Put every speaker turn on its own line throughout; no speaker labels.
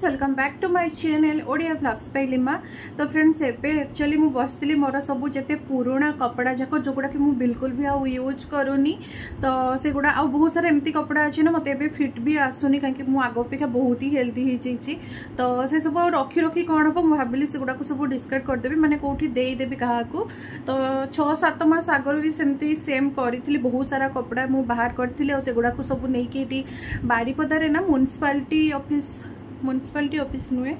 Welcome back to my channel Odia blogs by Lima. तो friends एबे actually मु बसली मोर सब जते पुराना कपड़ा जाक जोगुड़ा कि मु बिल्कुल भी आउ यूज करूनी। तो से गुड़ा आ बहुत सारा एमती कपड़ा अच्छे ना मत एबे फिट भी आसुनी कहीं मु आग अपेक्षा बहुत ही हेल्दी हो जाइए। तो से सब रखी रखी कौन हम भाविली से गुड़ा सब डिस्कार्ड करदेवी माने कौटी देदेवी क्या। तो 6-7 मास आगर भी सेमती सेम करी बहुत सारा कपड़ा मु बाहर करी और से गुड़ा सब नहीं बारिपदारे ना म्युनिसिपालिटी ऑफिस नुहे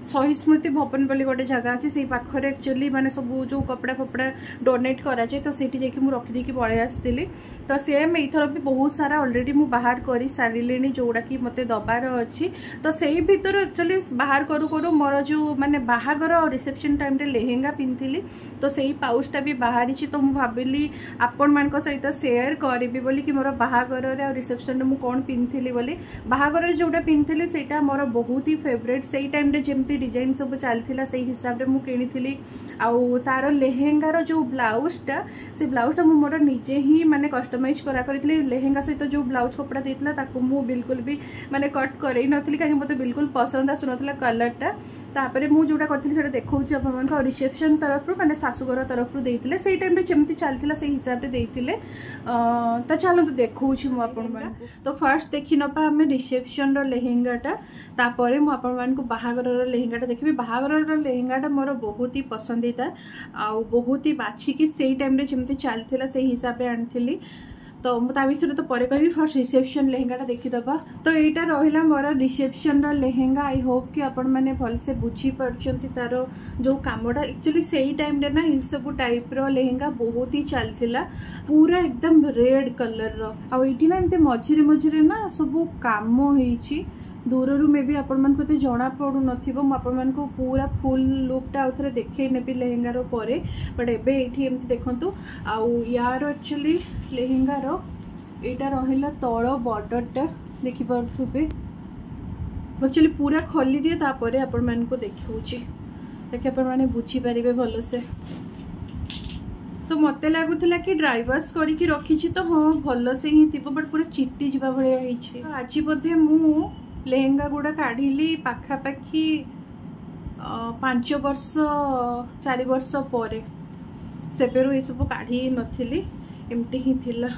शहीद स्मृति भवन बोली गोटे जगह अच्छे से पाखे एक्चुअली माने सब जो कपड़ा फपड़ा डोनेट कराए तो सीठी जाकि मुझे रखिदी पलि आसती। तो सेम एथर भी बहुत सारा ऑलरेडी मु बाहर कर सारे जोड़ा कि मत दबार अच्छी। तो से भर एक्चुअली बाहर करू करू मोर जो माने बाहागर और रिसेप्शन टाइम रे लेहेंगा पिंधिली तो से पाउचटा भी बाहरी। तो मुझे भाविली आपण मान सहित सेयार करी बोली कि मोर बाहागर और रिसेप्शन में कौन पिंधिली बोली। बाहागर जोटा पिंधिली सेटा मोर बहुत ही फेवरेट से टाइम रे जेमती डिजाइन सब चलता से हिसाब से मुझे किनी आउ तार लेहेंगार जो ब्लाउजटा से ब्लाउजटा मु मोर निजे ही माने कस्टमाइज करा लेहेंगा सहित जो ब्लाउज कपड़ा देता ताकू मु बिल्कुल भी माने कट करई नथली कहीं मते बिल्कुल पसंद आसुनथला कलरटा। तापर मुझे जोटा करी देखा आप रिसेप्शन तरफ माने सासूघर तरफ देते से टाइम जमी चलता से हिसाब से देते। तो चलो देखा तो फर्स्ट देखी नपा आम रिसेप्शन लेहेंगाटा तापर मुझे बाहागर लेहेंगाटा देखी। बाहागर लेहेंगाटा मोर बहुत ही पसंद था आ बहुत ही बाछिकी से टाइम जमी चलता से हिसाब से आनी। तो विषय तो पर कह फर्स्ट रिसेप्शन लेहेंगाटा देखीदबा। तो यहाँ रहा मोर रिसेप्शन लेहेंगा। आई होप कि आपण मैंने भलसे बुझी पार्छंती तार जो कामटा एक्चुअली से टाइम रे ना ये सब टाइप रो लेहेंगा बहुत ही चलता पूरा एकदम रेड कलर रो आईटी ना एमती मझिरे मझिरे ना सब काम होईची दूर रू मे भी आपण मन को जना पड़ू न पूरा फुल लुकटा आउ थे देखे नेबी लेहेंगार परे। बट एबे एठी एमती देखंतु आउ यार एक्चुअली लेहेंगार एटा रहिला तळ बॉर्डरटा देखि पारथुबे एक्चुअली पूरा खोली दिए तापरे आपण मन को देखौची ताकि आपण माने बुझी परिबे भलो से। तो मते लागुला कि ड्राइवर्स करके रखी तो हाँ भल से ही थी बट पूरा चिट्टी जावा भाया होईची। आज बोधे मु लेहेंगा गुड़ा काढ़ी पाखापाखि 5 वर्ष 4 वर्ष पर सेबेरु ये सब काढ़ी नथिली एमती ही थिला।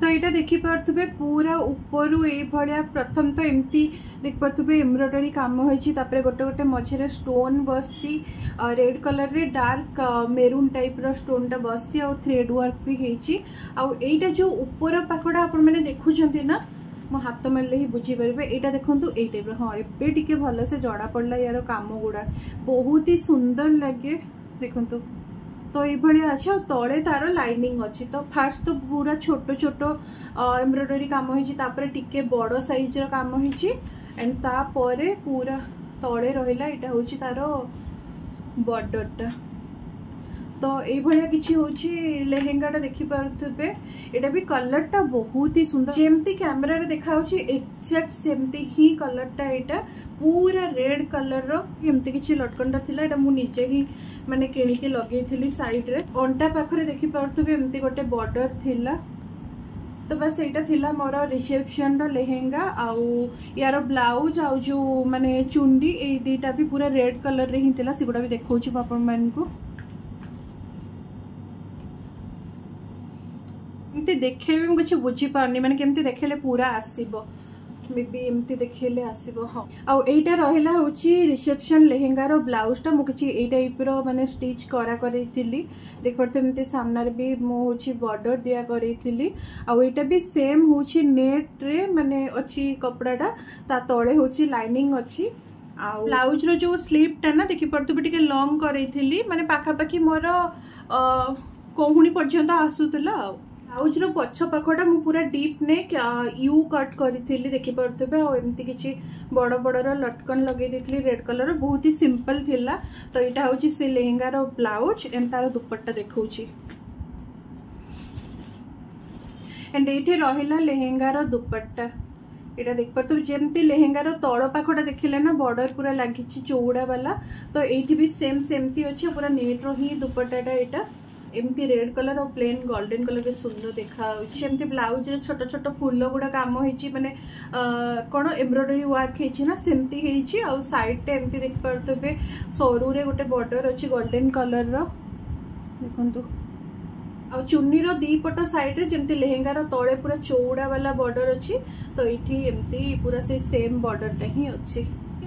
तो यहाँ देखी पारे पूरा उपरू ये प्रथम तो एमती देख पारे एम्ब्रॉयडरी काम होती गोटे गोटे मझे स्टोन बसची रेड कलर रे डार्क मेरून टाइप रो स्टोन टा बसची आ थ्रेड वर्क भी होती। आईटा जो ऊपर पाखटा आपण मैंने देखुं ना मो हाथ मारे ही बुझीपारे यहाँ देखूँ ये टाइप हाँ एबे टिके भल से जना पड़ा यार काम गुड़ा बहुत ही सुंदर लगे देखु। तो ये अच्छे और तले तार लाइनिंग अच्छी। तो फास्ट तो पूरा छोट छोट एम्ब्रॉयडरी काम होती टिके बड़ साइज रो काम होती एंड तापर पूरा तले रहिला एटा होची तार बॉर्डरटा। तो ये किसी होची लेहेंगाटा देखी पारुथबे एटा भी कलरटा बहुत ही सुंदर जेमती कैमरा रे देखा होची एक्जेक्ट सेमती ही कलरटा एटा पूरा रेड कलर रो एमती किछि लटकनटा थिला एटा मु निजे ही माने किनिके लगेइथिली साइड रे अंटा पाखरे देखि पारुथबे एमती गोटे बॉर्डर थिला। तो बस यहाँ थिला मोर रिसेप्शन रो लेहेंगा आउ यार ब्लाउज आउ जो माने चुंडी ए दीटा भी पूरा रेड कलर रे ही थिला सिगुडा भी देखौची आपण मान को एमती देखे भी कुछ बुझी पारनी माने केमती देखेले पूरा आसीबो मे बी एमती देखेले आसीबो। हाँ आउ एटा रहिला होची रिसेप्शन लेहेंगार ब्लाउजटा मु किछि ए टाइप रो माने स्टिच करा करैथिली देख परते एमती सामने रे भी मु होची बॉर्डर दिया करैथिली आउ एटा भी सेम होची नेट रे माने अछि कपड़ाटा ता तळे होची लाइनिंग अछि। आउ ब्लाउज रो जो स्लीव टा ना देखि परते भी टिके लॉन्ग करैथिली माने पाखापाखि मोर कोहुनी पर्यंत आसुतला। ब्लाउज रो पछ पाखटा मु पूरा डीप नेक यू कट करी देखी पारे एमती किसी बड़ बड़ लटकन लगे देती रेड कलर बहुत ही सिंपल थिला। तो यहाँ हूँ से लेहेंगार ब्लाउज एंड तार दुपट्टा देखौची एंड ये रहिला लेहेंगार दुपट्टा यहाँ देख पारे जमती लेहेंगार तल पाखटा देखिले ना बॉर्डर पूरा लगी चौड़ा वाला। तो ये भी सेम सेमती अच्छे पूरा नेट रो ही दुपट्टाटा यहाँ एमती रेड कलर और प्लेन गोल्डन कलर भी सुंदर देखा एमती ब्लाउज रे छोट छोट फूल गुड़ा काम होइछि माने कौन एम्ब्रॉयडरी वर्क होइछि ना सेमती होइछि और साइड टे एमती देख पारतबे सरू रे गोटे बॉर्डर अछि गोल्डन कलर रो देखंतु आ चुन्नी रो दी पट साइड रे जेमती लेहेंगा रो तळे पूरा चौड़ा वाला बॉर्डर अछि तो एठी एमती पूरा से सेम बॉर्डर टा ही अछि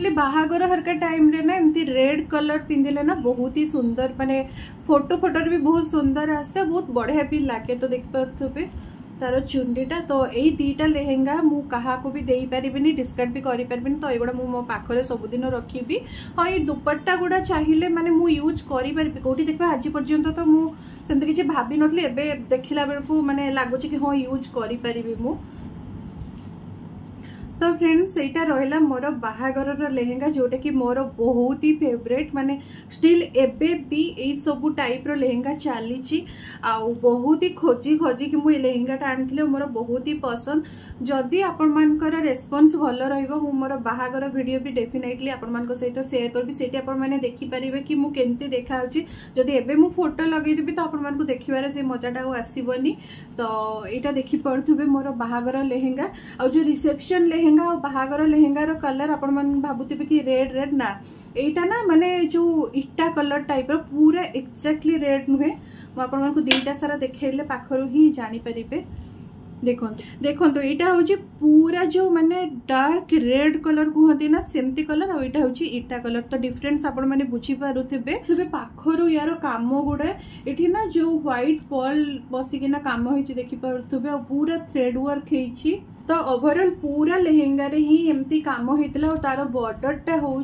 बाहागर हरका टाइम रे ना एमती रेड कलर पिंधिले ना बहुत ही सुंदर माने फोटो भी बहुत सुंदर आसे बहुत बढ़िया भी लागे तो देख पारथुबे तार चुंडीटा तो यही दीटा लेहेंगा मु कहा को भी देई परिबिनी डिस्काउंट भी करि परिबिनी तो एगुडा मु मो पाखरे सब दिन रखिबी हां ये दुपट्टा गुडा चाहिए माने मु यूज करि परिबी कोठी देखबा आज पर्यंत तो मु सेंत किछि भाबी नथले एबे देखिला बेलकु माने लागुछि कि हां यूज करि परिबी मु तो फ्रेंड्स एटा रहिला मोर बाहागर लेहेंगा जोटा कि मोर बहुत ही फेवरेट माने स्टिल एबे भी ए सब टाइप रो लेहेंगा चली बहुत ही खोजी खोजी कि मुझे लेहेंगाटा आनी मोर बहुत ही पसंद जदि आपण मानकर रेस्पॉन्स भल रहिबो मु मोर बाहागर वीडियो भी डेफिनेटली आपण मान सहित शेयर करबी सेठी आपण माने देखि परिबे कि मु केमती देखा होची जदि एबे मु फोटो लगै देबी तो आपण मान को देखिबारे से मजाटा आसीबनी तो एटा देखि पड़थुबे मोर बाहागर लेहेंगा आ जो रिसेप्शन लेहेंगा और बाहागर लेहेंगा रो कलर आपण मान भाबुथिबे कि रेड रेड ना एटा ना माने जो इट्टा कलर टाइप रो पूरा एक्जेक्टली रेड नुहे मु आपण मान को दीटा सारा देखेले पाखरु ही जानि परिबे देखो यहाँ हूँ पूरा जो माने डार्क रेड कलर कहते ना सेमती कलर और यहाँ हूँ इटा कलर तो डिफरेंस आपण मैंने बुझी पारे पाखर यार कम गुड़ा ये ना जो व्हाइट पर्ल बसिकिना कम हो देखी पारे और पूरा थ्रेड वर्क होती तो ओवरऑल पूरा लेहेंगा रे ही एमती काम होता और तार बॉर्डरटा हूँ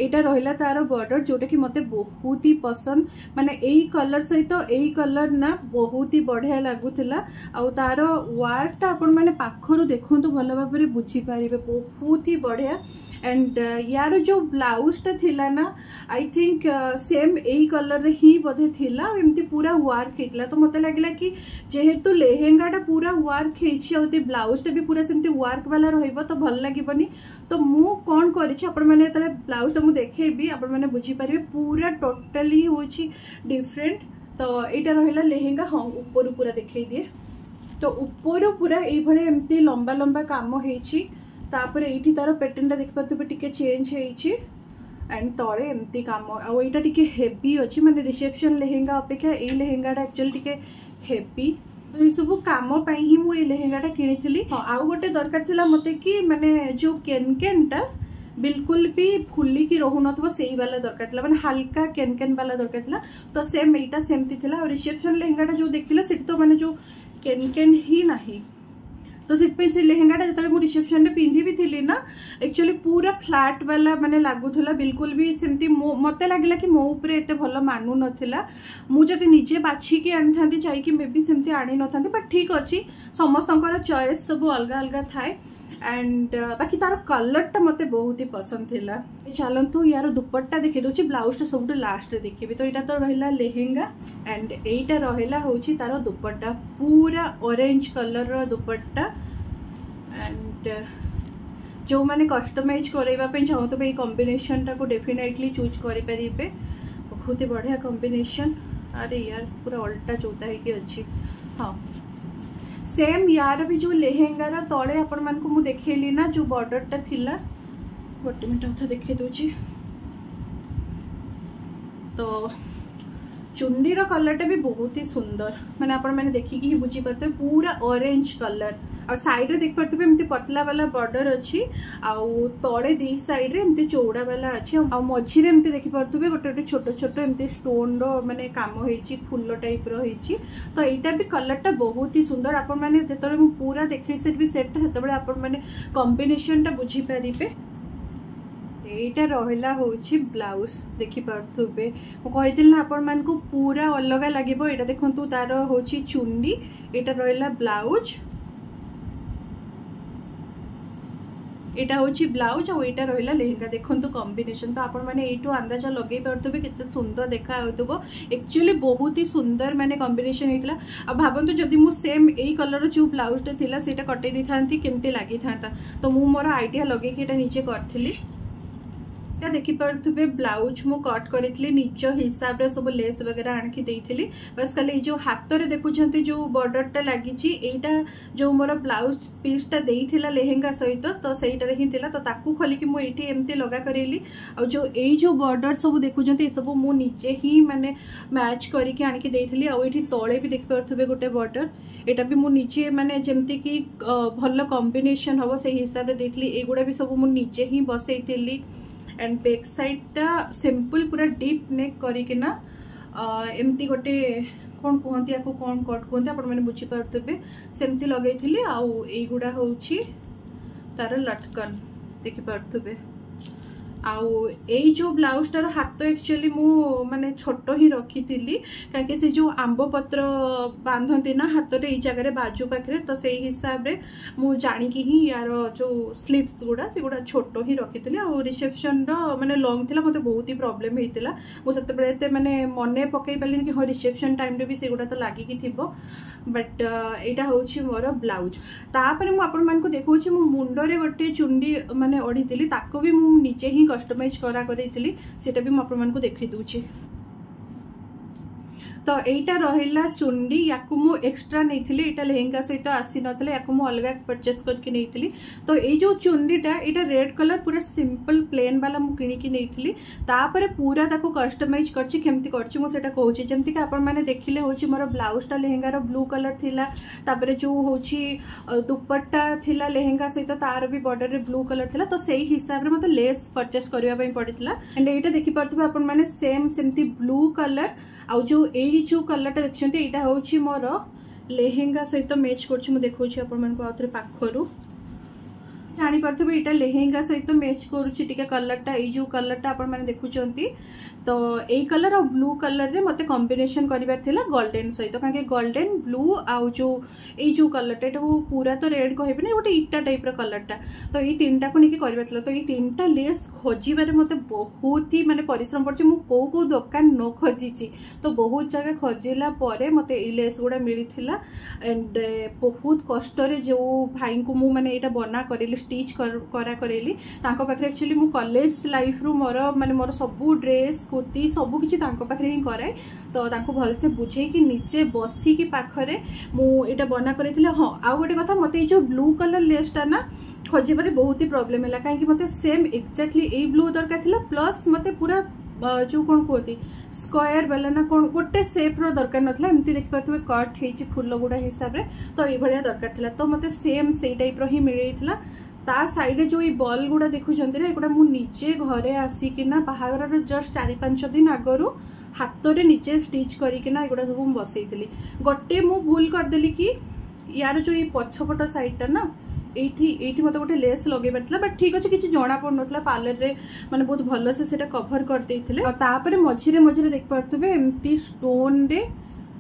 एटा रहिला तार बॉर्डर जोटा कि मते बहुत ही पसंद माने एई कलर सहित एई कलर ना बहुत ही बढ़िया लागुथिला आ तार वर्कटा आपण माने पाखरु देखंतु भलो भाबरे बुझी पारिबे बहुत ही बढ़िया एंड यार जो ब्लाउजटा थिला ना I think same AE colour रे ही बधे थिला एमती पूरा वर्क हेतला तो मते लागला कि जेहेतु लेहेंगाटा पूरा वर्क हेछि आ ते ब्लाउजटा भी पूरा सेमती वर्क वाला रहइबो तो भल लागिबनी तो मु कोन करिछि आपण माने तले ब्लाउज मु देखेबी आपण माने बुझी पारिबे पूरा टोटली होछि डिफरेंट तो एटा रहिला लेहेंगा हां ऊपर पूरा देखै दिए तो ऊपर पूरा एई भले एमती लंबा लंबा काम हेछि तापर एठी तार पैटर्नटा देख पातबे टिके चेंज हेछि एंड तळे एमती काम आ एटा टिके हेवी अछि माने रिसेप्शन लेहेंगा अपेक्षा एई लेहेंगाटा एक्चुअली टिके हेवी तो ये सब काम पाई ही मु ए लेहेंगाटा किनिथिली आ गोटे दरकार थिला मते कि माने जो केनकेनटा बिल्कुल भी फुली की रहू नथबो सेही वाला दरकार थिला माने हल्का केनकेन वाला दरकार थिला तो सेम एटा सेमती थिला और रिसेप्शन लेहेंगाटा जो देखिला सेट तो माने जो केनकेन ही नाही तो से लेहेंगाटा जतले मु रिसेप्शन रे पिंधी भी थिली ना एक्चुअली पूरा फ्लैट वाला माने लागुथला बिल्कुल भी सेमती मते लागिला कि मो ऊपर एते भलो मानू नथिला मु जति निजे बाछि के आनथांती चाहि कि मे बी सेमती आनी नथांती बट ठीक अछि समस्तंकर चॉइस सब अलग अलग थाए एंड बाकी तार कलरटा मते बहुत ही पसंद थिला चलंतु यार दुपट्टा देखि दोछि ब्लाउजटा सब लास्ट रे देखिबे तो एटा तो रहिला लेहेंगा एंड एटा रहिला होछि तार दुपट्टा पूरा ऑरेंज कलर रो दुपट्टा एंड जो माने कस्टमाइज करैबा पे चाहतो ए कॉम्बिनेशन टा को डेफिनेटली चूज करि परिबे बहुत ही बढ़िया कॉम्बिनेशन अरे यार पूरा उल्टा चौथा है कि अच्छी हाँ सेम यार भी जो लेहेंगार तले आपण मान को मु देखेली ना जो बॉर्डरटा थिला गोटे मिनट उठा देखे दोची तो चुन्नी रो कलरटा भी बहुत ही सुंदर माने आपण माने देखि कि बुझी परते पूरा ऑरेंज कलर और साइड रे देख परते एमती पतला वाला बॉर्डर अच्छी आउ तळे दी साइड रे एमती चौड़ा वाला अच्छी आ मझी रे एमती देखि परतबे गोटे छोट छोट एमती स्टोन रो माने काम होईची फुल्लो टाइप रो होईची तो एटा भी कलरटा बहुत ही सुंदर आपण माने जेतले मु पूरा देखै सेट सेटटा हेतबे आपण माने कॉम्बिनेशनटा बुझी परिबे एटा रहिला होछि ब्लाउज देखि परथुबे मु कहिदिल ना आपण मान को पूरा अलग लागिबो एटा देखंतु तार होछि चुन्नी एटा रहिला ब्लाउज एटा होछि ब्लाउज और एटा रहिला लेहेंगा देखंतु कॉम्बिनेशन तो आपण माने एटू अंदाजा लगै परथुबे केते सुंदर देखा होतबो एक्चुअली बहुत ही सुंदर माने कॉम्बिनेशन हेतला अब भाबंतु जदि मु सेम एई कलर जो ब्लाउज टा थिला सेटा कटै दिथांती केमते लागि थांता तो मु मोर आईडिया लगै कि एटा नीचे करथिली देखी पारे ब्लाउज मु कट करी निज हिसाब रे सब लेस वगैरह आणकी देइथिली बस खाली जो हाथ रे देखुछंती जो बॉर्डर टा लागिची एटा जो मोर ब्लाउज पीस टा देइथिला लेहेंगा सहित तो सेइटा रे ही थिला तो ताकू खोली कि मु एठी एम्ति लगा करेली आ जो एई जो बॉर्डर सब देखुछंती सब मु निजे ही माने मैच करके आणकी देइथिली आ एठी तळे भी देखि पारथबे गोटे बॉर्डर एटा भी मु निजे माने जेमति कि भल कॉम्बिनेशन हबो से हिसाब रे देइथिली एगुडा भी सब मु निजे ही बसैथिली एंड बैक साइड टा सिंपल पूरा डीप नेक करिकिना एमती गोटे कौन कहती आपको कौन कट कहते आप बुझी पारे सेमती लगे आउ एगुड़ा हूँ तार लटकन देखिपे आउ एई जो ब्लाउज टार हाथ एक्चुअली मु माने छोट ही रखी थी कहीं से जो आंब पत्र बांधती ना हाथ रे जगह बाजू पाखे तो से हिसाब रे मु जानिकी ही यार जो स्लीव्स गुड़ा से गुड़ा छोट ही रखी थी आ रिसेप्शन माने लॉन्ग थिला मते बहुत ही प्रॉब्लम हेतिला मु सेते बेले माने मने पकई पालिन कि हो रिसेप्शन टाइम रे भी से गुड़ा तो लागी की थिबो बट एटा होची मोर ब्लाउज तापर मु आपण मान को देखौची मु मुंडो रे गोटे चुंडी माने ओढीतिली ताको भी मु निजे ही कस्टमाइज करा करैतिली सेटा भी मु आपण मान को देखै दूची तो एटा रहिला चुंडी याकु मु एक्स्ट्रा नैथिली एटा लेहेंगा सहित आसी नथले याकु मु अलग परचेस करके नैथिली तो ए जो चुंडीटा एटा रेड कलर पूरा सिंपल प्लेन वाला मु किनी की नैथिली तापर पूरा ताको कस्टमाइज करछि केमति करछि मु सेटा कहूछि जेमति कि आपण माने देखिले होछि मोर ब्लाउज टा लेहेंगा रो ब्लू कलर थिला तापर जो होछि दुपट्टा थिला लेहेंगा सहित तार भी बॉर्डर रे ब्लू कलर थिला तो सेही हिसाब रे मते लेस परचेस करबा पई पडितला एंड एटा देखि परथबे आपण माने सेम सेमति ब्लू कलर आ जो एडी जो कलर देखते यहाँ हूँ मोर लेहेंगा सहित मैच कर देखा आपरे पाखरु जापारे यहाँ लेहेंगा सहित मैच करुच्चे कलरटा ये जो कलरटा आप देखुंत तो यही कलर और ब्लू कलर रे मते कॉम्बिनेशन करिबार थिला गोल्डन सहित कहीं गोल्डन ब्लू आउ जो ये जो कलरटा ये पूरा तो रेड कहबे ना गोटे इटा टाइप रो कलरटा तो ये तीनटा को लेकिन करिबार थिला तो ये तीनटा लेस खोजिबारे मते बहुत ही माने परिश्रम पड़छि मु को दुकान न खोजिछि तो बहुत जगह खोजिला परे मते ई लेस गुडा मिलिथिला एंड बहुत कष्ट रे जो भाई को मु माने एटा बना करेली स्टिच करा करेली तांको पाखरे एक्चुअली मु कॉलेज लाइफ रू मोर माने मोर सबु ड्रेस कुर्ती सबू किसी पाखे ही कराए तो तांको भल से बुझे कि निचे बसिकी पाखरे मु एटा बना करेथिले हाँ आउ गोटे कथा मते जो ब्लू कलर लेसटा ना खोजिबारे बहुत ही प्रॉब्लम है कहीं मते सेम एक्जाक्टली ए ब्लू दरकार थिला प्लस मते पूरा जो कौन कहती स्क्वायर वाला ना कौन गोटे सेप रो दरकार नथला एमती देखि पाथबे कट हेची फूल गुडा हिसाब रे तो ए भलिया दरकार थिला तो मते सेम सेई टाइप रो ही मिलेइथिला ता साइड जो ये बॉल गुड़ा देखुंत एगुड़ा मु निजे घरे आसिकिना बाहागर जस्ट 4-5 दिन आगरू हाथ रे निजे स्टिच करिकिना एगुड़ा सब बसैली गोटे मु भूल करदेली कि यार जो ये पछपट साइडटा ना एठी मत गोटे लेस लगेबार थिला बट ठीक अच्छे किसी जना पड़ ना पार्लर रे माने बहुत भल से सेटा कवर कर देइथिले तापर मझिरे मझिरे देख पारथबे एमती स्टोन रे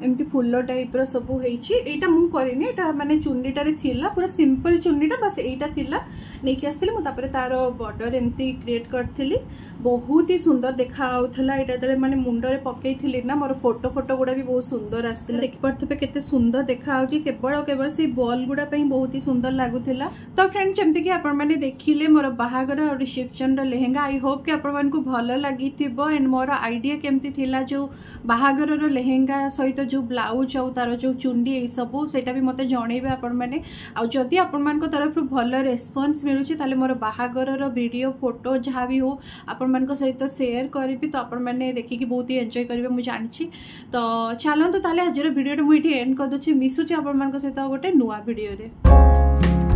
एमती फुल टाइप रो सब होईटा मु करिनी एटा माने चुन्नीटारे थिला पूरा सिंपल चुन्नीटा बस एटा थिला नेकी आस्थिली मु तापर तार बॉर्डर एमती क्रिएट करथिली बहुत ही सुंदर देखा आउथला एटा तले माने मुंड रे पकेइथिली ना मोर फोटो गुडा भी बहुत सुंदर आस्थिला देखि परथबे केते सुंदर देखा आउची केवल से बॉल गुडा पई बहुत ही सुंदर लागुथिला तो फ्रेंड्स जेमति कि आपण माने देखिले मोर बाहागर और रिसेप्शन रो लेहेंगा आई होप कि आपण मानकु भलो लागिथिबो एंड मोर आईडिया केमति थिला जो बाहागर रो लेहेंगा सहित जो ब्लाउज आउ तार जो चुंडी ए सब सेटा भी मते जणेबे आपण माने आ जदी आपण मान को तरफ भलो रेस्पॉन्स मिलुची ताले मोर बाहागर रो वीडियो फोटो जहाँ भी हो आपण मान को सहित शेयर करबी तो आपण माने देखि कि बहुत ही एंजॉय करबे मु जानछि तो चलंतु ताले आज रो वीडियो मु इठी एंड कर दोछि मिसुची आपण मान को सहित गोटे नुवा वीडियो रे।